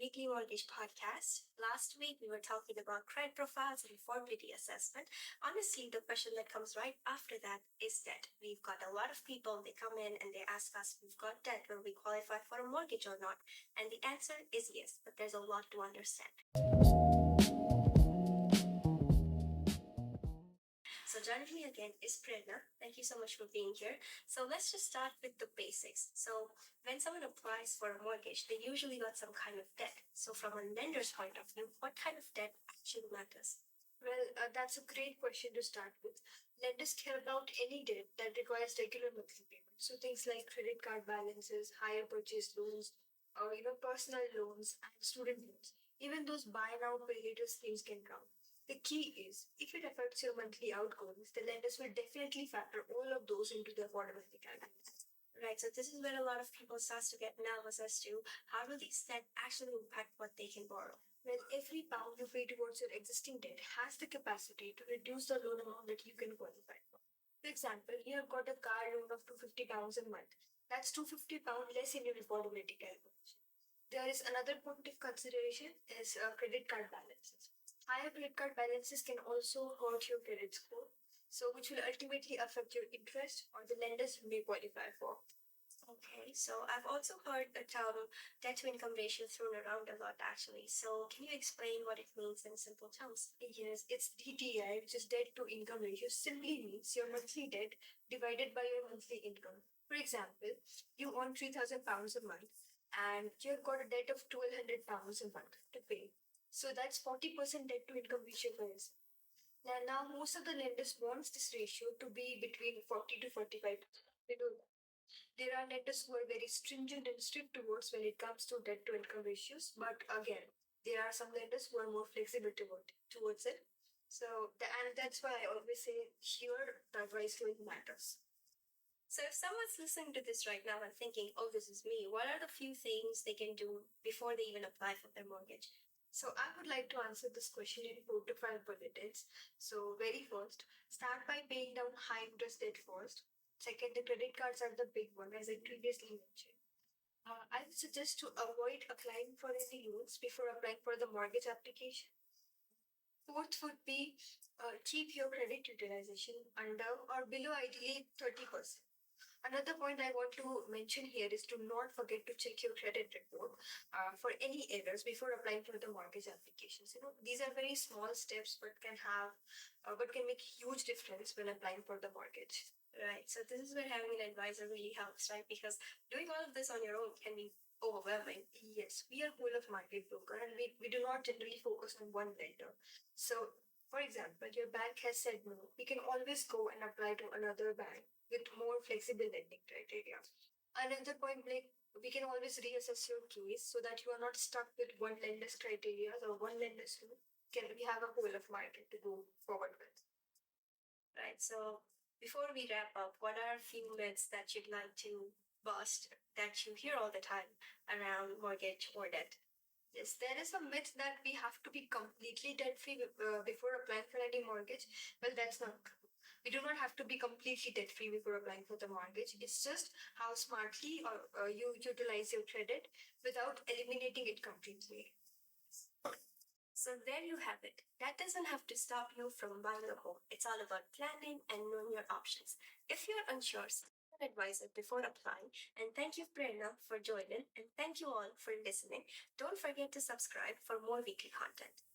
weekly mortgage podcast. Last week, we were talking about credit profiles and affordability assessment. Honestly, the question that comes right after that is debt. We've got a lot of people, they come in and they ask us, we've got debt, will we qualify for a mortgage or not? And the answer is yes, but there's a lot to understand. So joining me again is Prerna. Thank you so much for being here. So let's just start with the basics. So when someone applies for a mortgage, they usually got some kind of debt. So from a lender's point of view, what kind of debt actually matters? Well, that's a great question to start with. Lenders care about any debt that requires regular monthly payments. So things like credit card balances, hire purchase loans, or personal loans and student loans. Even those buy now pay later schemes can count. The key is if it affects your monthly outgoings, the lenders will definitely factor all of those into the affordability calculation. Right, so this is where a lot of people start to get nervous as to how will these debt actually impact what they can borrow. Well, every pound you pay towards your existing debt has the capacity to reduce the loan amount that you can qualify for. For example, you have got a car loan of £250 a month. That's £250 less in your affordability calculation. There is another point of consideration is credit card balances. Higher credit card balances can also hurt your credit score, so which will ultimately affect your interest or the lenders you may qualify for. Okay, so I've also heard the term debt to income ratio thrown around a lot actually. So can you explain what it means in simple terms? Yes, it's DTI, which is debt to income ratio, simply means your monthly debt divided by your monthly income. For example, you earn £3,000 a month and you've got a debt of £1,200 a month to pay. So that's 40% debt to income ratio for yourself. Now, most of the lenders wants this ratio to be between 40 to 45%. They do that. There are lenders who are very stringent and strict towards when it comes to debt to income ratios, but again, there are some lenders who are more flexible towards it. And that's why I always say here the advice really matters. So if someone's listening to this right now and thinking, oh, this is me, what are the few things they can do before they even apply for their mortgage? So I would like to answer this question in 4 to 5 bullet. So very first, start by paying down high interest debt first. Second, the credit cards are the big one, as I previously mentioned. I would suggest to avoid applying for any loans before applying for the mortgage application. Fourth would be keep your credit utilization under or below ideally 30%. Another point I want to mention here is to not forget to check your credit report for any errors before applying for the mortgage applications. These are very small steps, but can make huge difference when applying for the mortgage. Right. So this is where having an advisor really helps, right? Because doing all of this on your own can be overwhelming. Yes, we are full of market broker and we do not generally focus on one lender. So, for example, your bank has said no, we can always go and apply to another bank with more flexible lending criteria. Another point, like we can always reassess your case so that you are not stuck with one lender's criteria or one lender's rule. Can we have a whole of market to go forward with? Right. So before we wrap up, what are a few myths that you'd like to bust that you hear all the time around mortgage or debt? Yes, there is a myth that we have to be completely debt free before applying for any mortgage. Well, that's not true. We do not have to be completely debt free before applying for the mortgage. It's just how smartly you utilize your credit without eliminating it completely. So there you have it. That doesn't have to stop you from buying a home. It's all about planning and knowing your options. If you're unsure, seek an advisor before applying. And thank you, Prerna, for joining. And thank you all for listening. Don't forget to subscribe for more weekly content.